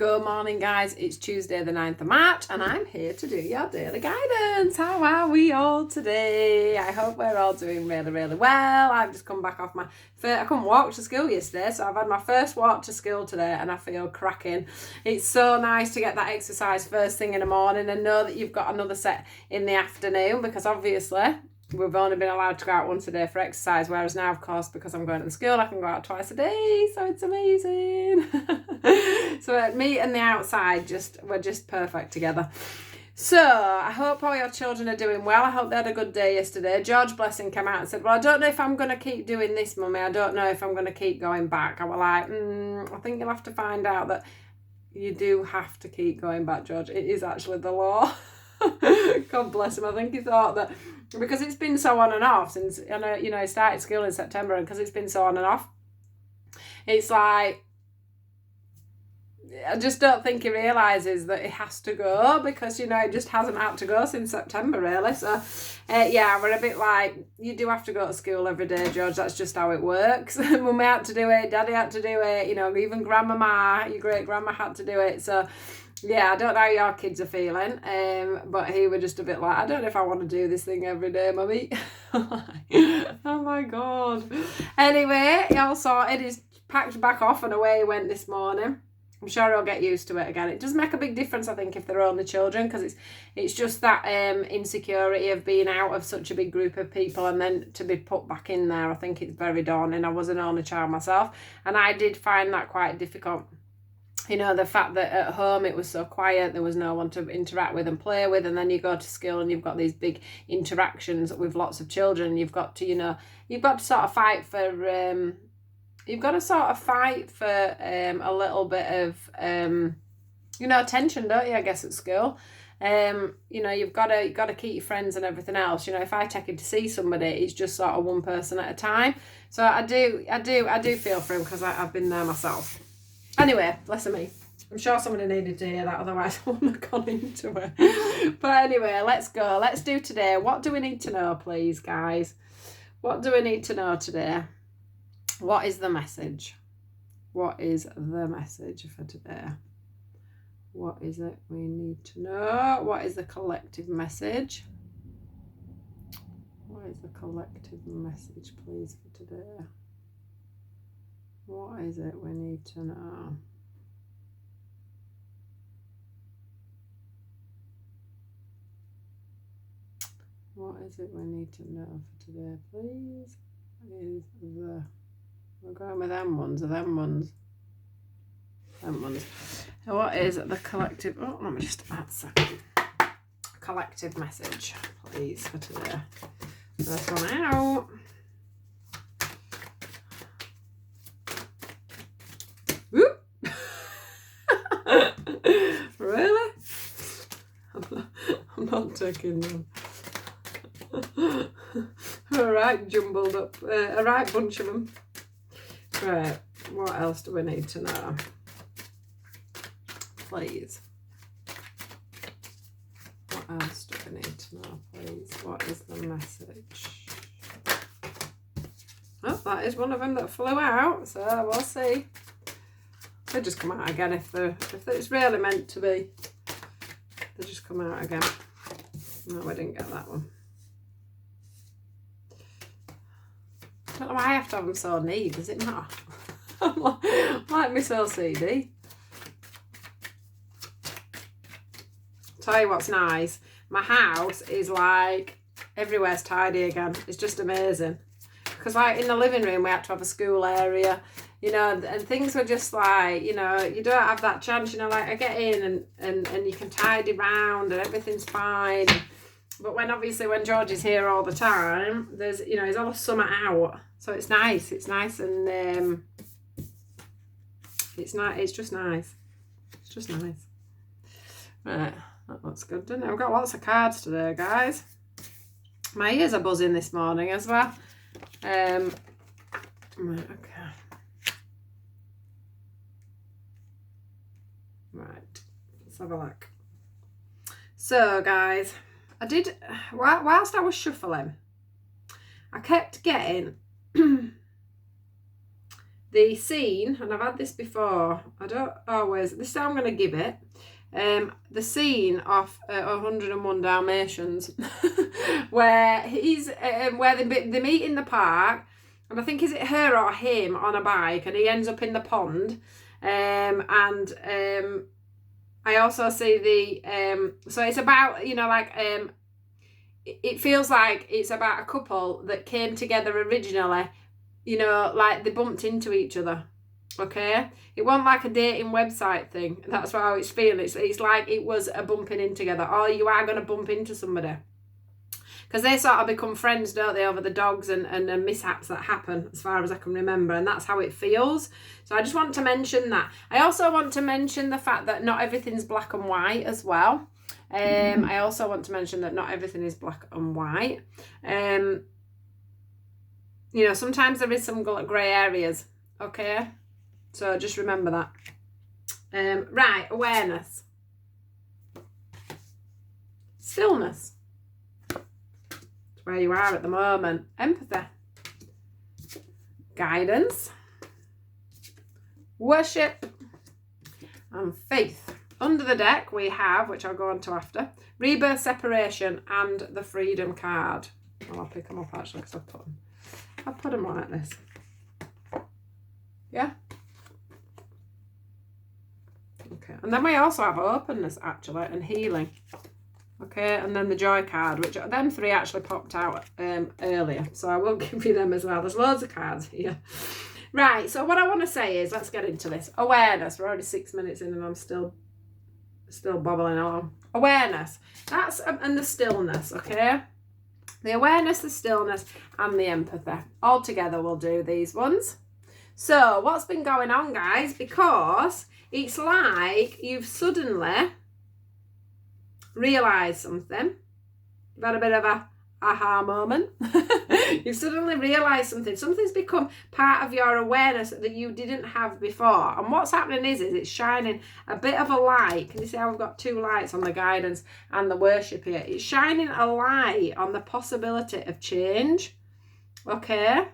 Good morning, guys. It's Tuesday the 9th of March and I'm here to do your daily guidance. How are we all today? I hope we're all doing really, really well. I've just come back off my first, I couldn't walk to school yesterday, so I've had my first walk to school today and I feel cracking. It's so nice to get that exercise first thing in the morning and know that you've got another set in the afternoon, because obviously we've only been allowed to go out once a day for exercise, whereas now, of course, because I'm going to school, I can go out twice a day, so it's amazing. So me and the outside, we're just perfect together. So I hope all your children are doing well. I hope they had a good day yesterday. George, bless him, came out and said, well, I don't know if I'm going to keep doing this, Mummy. I don't know if I'm going to keep going back. I was like, I think you'll have to find out that you do have to keep going back, George. It is actually the law. God bless him. I think he thought that because it's been so on and off since, he started school in September, and because it's been so on and off, it's like, I just don't think he realises that it has to go, because, it just hasn't had to go since September, really. So, we're a bit like, you do have to go to school every day, George. That's just how it works. Mummy had to do it, Daddy had to do it, even Grandmama, your great-grandma had to do it. So, yeah, I don't know how your kids are feeling, but he was just a bit like, I don't know if I want to do this thing every day, Mummy. Oh, my God. Anyway, he all sorted. He's packed back off and away he went this morning. I'm sure he'll get used to it again. It does make a big difference, I think, if they're only children, because it's just that insecurity of being out of such a big group of people and then to be put back in there. I think it's very daunting. I was an only child myself, and I did find that quite difficult. The fact that at home it was so quiet, there was no one to interact with and play with, and then you go to school and you've got these big interactions with lots of children. You've got to, sort of fight for... a little bit of, attention, don't you, I guess, at school. You've got to keep your friends and everything else. If I take him to see somebody, it's just sort of one person at a time. So I do feel for him, because I've been there myself. Anyway, bless me. I'm sure somebody needed to hear that, otherwise I wouldn't have gone into it. But anyway, let's go. Let's do today. What do we need to know, please, guys? What do we need to know today? What is the message? What is the message for today? What is it we need to know? What is the collective message? What is the collective message, please, for today? What is it we need to know? What is it we need to know for today, please? Is the... We're going with them ones, or them ones? Them ones. What is the collective... Oh, let me just add a second. Collective message, please, for today. First one out. Whoop! Really? I'm not taking them. All right, jumbled up. A right bunch of them. Right, what else do we need to know? Please. What else do we need to know, please? What is the message? Oh, that is one of them that flew out, so we'll see. They just come out again if it's really meant to be. They just come out again. No, we didn't get that one. I don't know why I have to have them so neat, does it not? I'm like Miss OCD. Tell you what's nice. My house is like, everywhere's tidy again. It's just amazing. Because like in the living room, we had to have a school area, and things were just like, you don't have that chance, like I get in and you can tidy round and everything's fine. But when George is here all the time, there's, he's all summer out. So it's nice. It's nice and it's nice. It's just nice. It's just nice. Right, that looks good, doesn't it? I've got lots of cards today, guys. My ears are buzzing this morning as well. Right, okay. Right, let's have a look. So, guys, whilst I was shuffling, I kept getting the scene, and I've had this before, I don't always, this is how I'm going to give it, the scene of 101 Dalmatians where he's where they meet in the park, and I think is it her or him on a bike, and he ends up in the pond, and I also see the so it's about, you know, like it feels like it's about a couple that came together originally, you know, like they bumped into each other. Okay, it wasn't like a dating website thing. That's how it's feeling. It's like it was a bumping in together. Or you are going to bump into somebody, because they sort of become friends, don't they, over the dogs and mishaps that happen, as far as I can remember, and that's how it feels. So I just want to mention that. I also want to mention the fact that not everything's black and white as well. I also want to mention that not everything is black and white. You know, sometimes there is some grey areas. Okay. So just remember that. Right, awareness. Stillness. It's where you are at the moment. Empathy. Guidance. Worship. And faith. Under the deck we have, which I'll go on to after, rebirth, separation, and the freedom card. Well, I'll pick them up actually, because I've put them like this. Yeah. Okay, and then we also have openness actually and healing. Okay, and then the joy card, which them three actually popped out earlier, so I will give you them as well. There's loads of cards here. Right, so what I want to say is, let's get into this. Awareness. We're already 6 minutes in and I'm still bobbling along. Awareness. That's and the stillness. Okay, the awareness, the stillness, and the empathy. All together we'll do these ones. So what's been going on, guys? Because it's like you've suddenly realised something. You've had a bit of a aha moment. You've suddenly realised something. Something's become part of your awareness that you didn't have before. And what's happening is it's shining a bit of a light. Can you see how we've got two lights on the guidance and the worship here? It's shining a light on the possibility of change. Okay?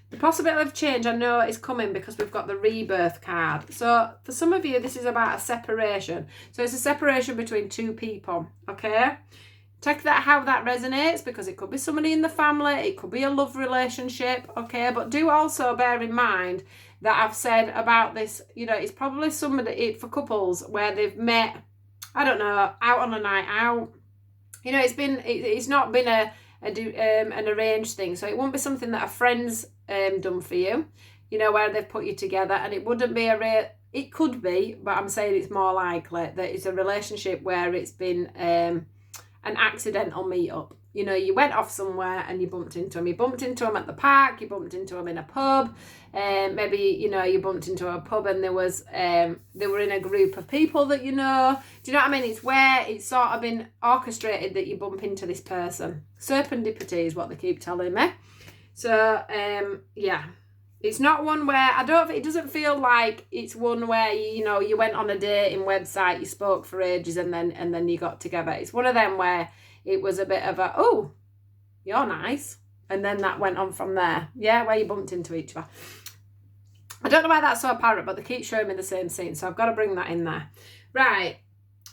The possibility of change, I know, is coming because we've got the rebirth card. So for some of you, this is about a separation. So it's a separation between two people, okay? Check that how that resonates, because it could be somebody in the family, it could be a love relationship, okay? But do also bear in mind that I've said about this, you know, it's probably somebody, for couples where they've met, I don't know, out on a night out. You know, it's not been an arranged thing, so it won't be something that a friend's done for you, you know, where they've put you together, and it wouldn't be it could be, but I'm saying it's more likely that it's a relationship where it's been an accidental meet up. You know, you went off somewhere and you bumped into them. You bumped into them at the park, you bumped into them in a pub, maybe, you know, you bumped into a pub and they were in a group of people that you know. Do you know what I mean? It's where it's sort of been orchestrated that you bump into this person. Serendipity is what they keep telling me. So, yeah. It's not one where, it doesn't feel like it's one where, you know, you went on a dating website, you spoke for ages and then you got together. It's one of them where it was a bit of a, oh, you're nice. And then that went on from there. Yeah, where you bumped into each other. I don't know why that's so apparent, but they keep showing me the same scene. So I've got to bring that in there. Right.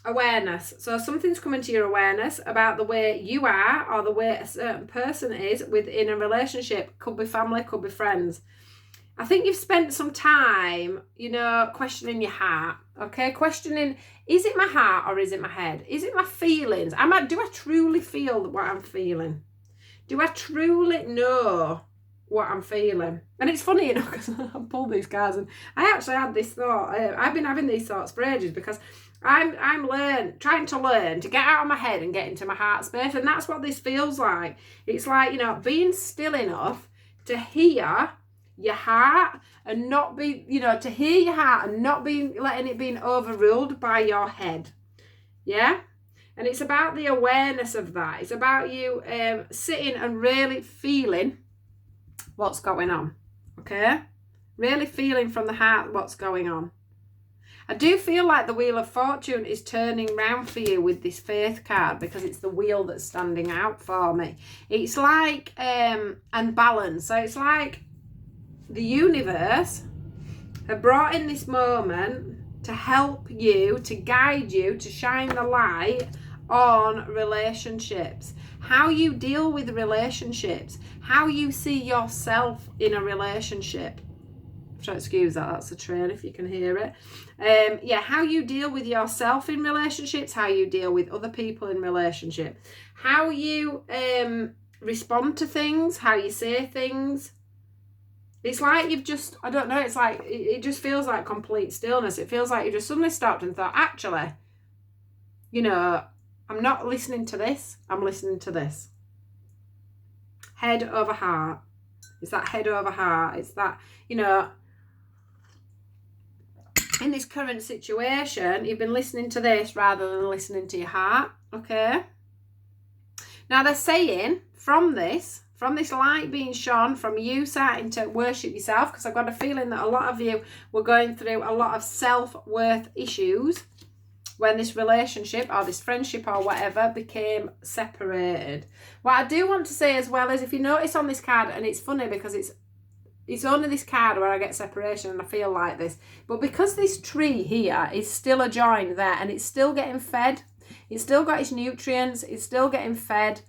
Awareness. So something's coming to your awareness about the way you are or the way a certain person is within a relationship. Could be family, could be friends. I think you've spent some time, you know, questioning your heart, okay? Questioning, is it my heart or is it my head? Is it my feelings? Do I truly feel what I'm feeling? Do I truly know what I'm feeling? And it's funny, you know, because I pulled these cards and I actually had this thought. I've been having these thoughts for ages because I'm trying to learn to get out of my head and get into my heart space. And that's what this feels like. It's like, you know, being still enough to hear your heart and not be, you know, to hear your heart and not letting it being overruled by your head. Yeah? And it's about the awareness of that. It's about you sitting and really feeling what's going on. Okay? Really feeling from the heart what's going on. I do feel like the Wheel of Fortune is turning round for you with this Faith card, because it's the wheel that's standing out for me. It's like, and balance. So it's like, the universe have brought in this moment to help you, to guide you, to shine the light on relationships, how you deal with relationships, how you see yourself in a relationship. Excuse that, that's a train if you can hear it. How you deal with yourself in relationships, how you deal with other people in relationship, how you respond to things, how you say things. It's like you've just, I don't know, it's like, it just feels like complete stillness. It feels like you just suddenly stopped and thought, actually, you know, I'm not listening to this, I'm listening to this. Head over heart. It's that head over heart. It's that, you know, in this current situation, you've been listening to this rather than listening to your heart, okay? Now they're saying from this light being shone, from you starting to worship yourself, because I've got a feeling that a lot of you were going through a lot of self-worth issues when this relationship or this friendship or whatever became separated. What I do want to say as well is, if you notice on this card, and it's funny because it's only this card where I get separation and I feel like this, but because this tree here is still adjoined there and it's still getting fed, it's still got its nutrients, it's still getting fed,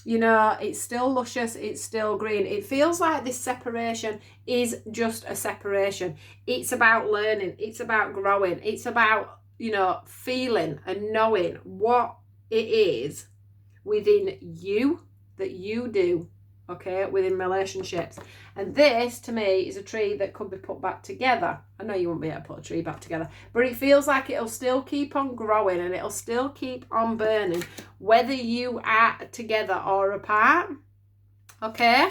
you know, it's still luscious, it's still green. It feels like this separation is just a separation. It's about learning, it's about growing, it's about, you know, feeling and knowing what it is within you that you do, okay, within relationships. And this, to me, is a tree that could be put back together. I know you won't be able to put a tree back together, but it feels like it'll still keep on growing and it'll still keep on burning, whether you are together or apart, okay?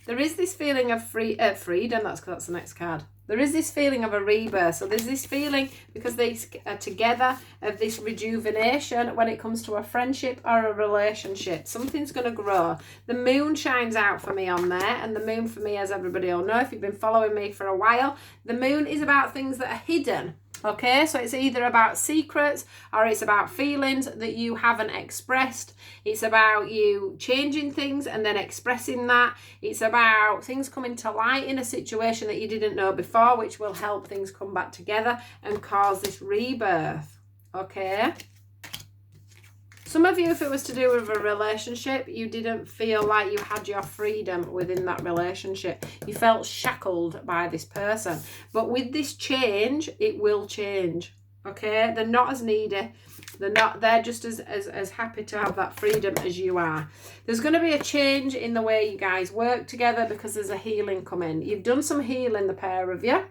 There is this feeling of freedom, that's the next card. There is this feeling of a rebirth. So there's this feeling, because they are together, of this rejuvenation when it comes to a friendship or a relationship. Something's going to grow. The moon shines out for me on there. And the moon for me, as everybody will know, if you've been following me for a while, the moon is about things that are hidden. Okay, so it's either about secrets or it's about feelings that you haven't expressed. It's about you changing things and then expressing that. It's about things coming to light in a situation that you didn't know before, which will help things come back together and cause this rebirth. Okay. Some of you, if it was to do with a relationship, you didn't feel like you had your freedom within that relationship. You felt shackled by this person. But with this change, it will change. Okay? They're not as needy. They're just as happy to have that freedom as you are. There's going to be a change in the way you guys work together because there's a healing coming. You've done some healing, the pair of you.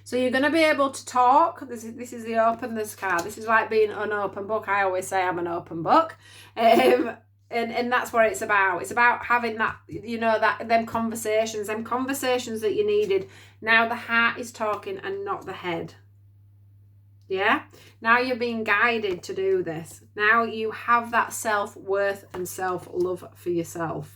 So you're going to be able to talk. This is the openness card. This is like being an open book. I always say I'm an open book. And that's what it's about. It's about having that, you know, them conversations that you needed. Now the heart is talking and not the head. Yeah? Now you're being guided to do this. Now you have that self-worth and self-love for yourself.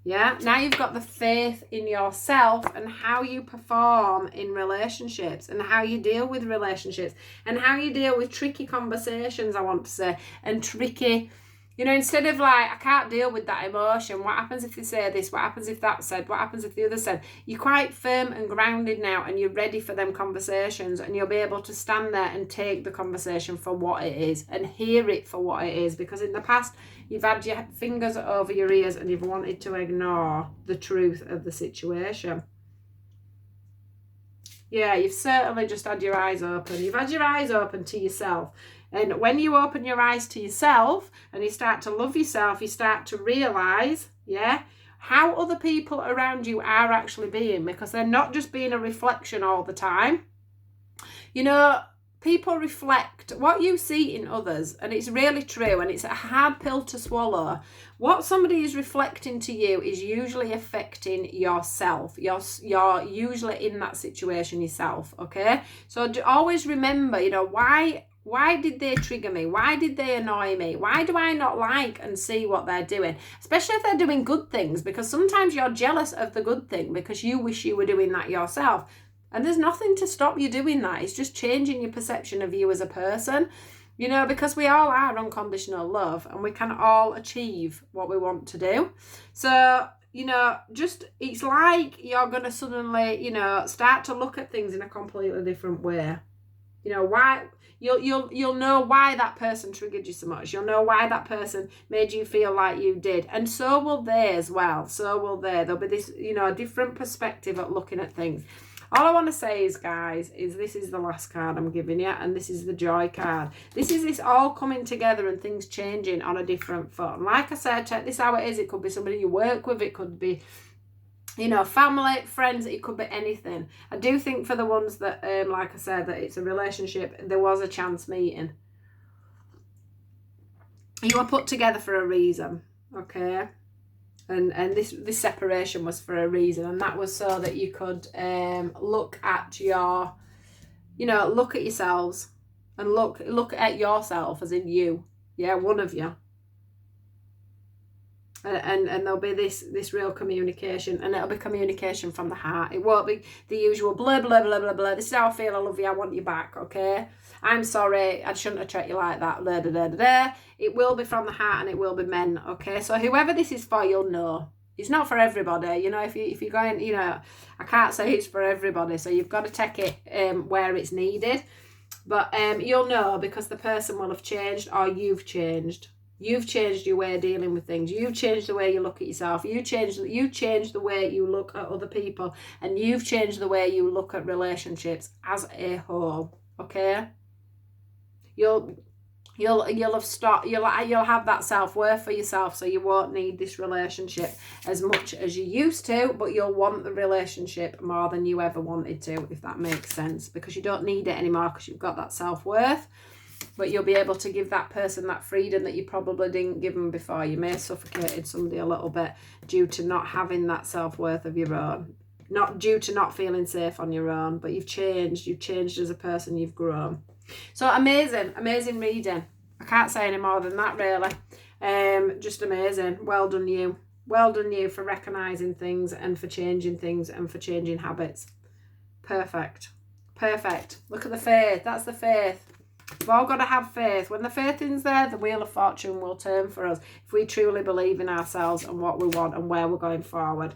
Yeah, now you've got the faith in yourself and how you perform in relationships and how you deal with relationships and how you deal with tricky conversations, I want to say, and tricky, you know, instead of like, I can't deal with that emotion. What happens if they say this? What happens if that said? What happens if the other said? You're quite firm and grounded now and you're ready for them conversations and you'll be able to stand there and take the conversation for what it is and hear it for what it is, because in the past, you've had your fingers over your ears and you've wanted to ignore the truth of the situation. Yeah, you've certainly just had your eyes open. You've had your eyes open to yourself. And when you open your eyes to yourself and you start to love yourself, you start to realise, yeah, how other people around you are actually being, because they're not just being a reflection all the time. You know, people reflect what you see in others, and it's really true, and it's a hard pill to swallow. What somebody is reflecting to you is usually affecting yourself. You're usually in that situation yourself, okay? So always remember, you know, why did they trigger me? Why did they annoy me? Why do I not like and see what they're doing? Especially if they're doing good things, because sometimes you're jealous of the good thing because you wish you were doing that yourself. And there's nothing to stop you doing that. It's just changing your perception of you as a person, you know, because we all are unconditional love and we can all achieve what we want to do. So, you know, just, it's like you're going to suddenly, you know, start to look at things in a completely different way. You know, why, you'll know why that person triggered you so much. You'll know why that person made you feel like you did. And so will they as well. So will they. There'll be this, you know, a different perspective at looking at things. All I want to say is, guys, is this is the last card I'm giving you, and this is the joy card. This is this all coming together and things changing on a different foot. And like I said, check this how it is. It could be somebody you work with. It could be, you know, family, friends, it could be anything. I do think for the ones that, like I said, that it's a relationship, there was a chance meeting. You were put together for a reason, okay? And this separation was for a reason, and that was so that you could look at your, you know, look at yourselves and look at yourself as in you, yeah, one of you. And there'll be this real communication, and it'll be communication from the heart. It won't be the usual blah blah blah blah blah. This is how I feel. I love you. I want you back. Okay. I'm sorry. I shouldn't have treated you like that. Blah, blah, blah, blah. It will be from the heart, and it will be men. Okay. So whoever this is for, you'll know. It's not for everybody. You know, if you're going, you know, I can't say it's for everybody. So you've got to take it where it's needed. But you'll know because the person will have changed, or you've changed. You've changed your way of dealing with things. You've changed the way you look at yourself. You changed the way you look at other people, and you've changed the way you look at relationships as a whole. Okay, you'll have stopped. You'll have that self-worth for yourself, so you won't need this relationship as much as you used to. But you'll want the relationship more than you ever wanted to, if that makes sense, because you don't need it anymore because you've got that self-worth. But you'll be able to give that person that freedom that you probably didn't give them before. You may have suffocated somebody a little bit due to not having that self-worth of your own. Not due to not feeling safe on your own, but you've changed. You've changed as a person. You've grown. So amazing reading. I can't say any more than that, really. Just amazing. Well done you. Well done you for recognising things and for changing things and for changing habits. Perfect. Look at the faith. That's the faith. We've all got to have faith. When the faith is there, the wheel of fortune will turn for us if we truly believe in ourselves and what we want and where we're going forward.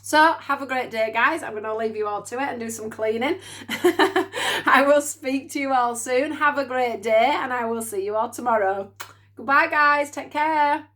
So have a great day, guys. I'm going to leave you all to it and do some cleaning. I will speak to you all soon. Have a great day, and I will see you all tomorrow. Goodbye, guys. Take care.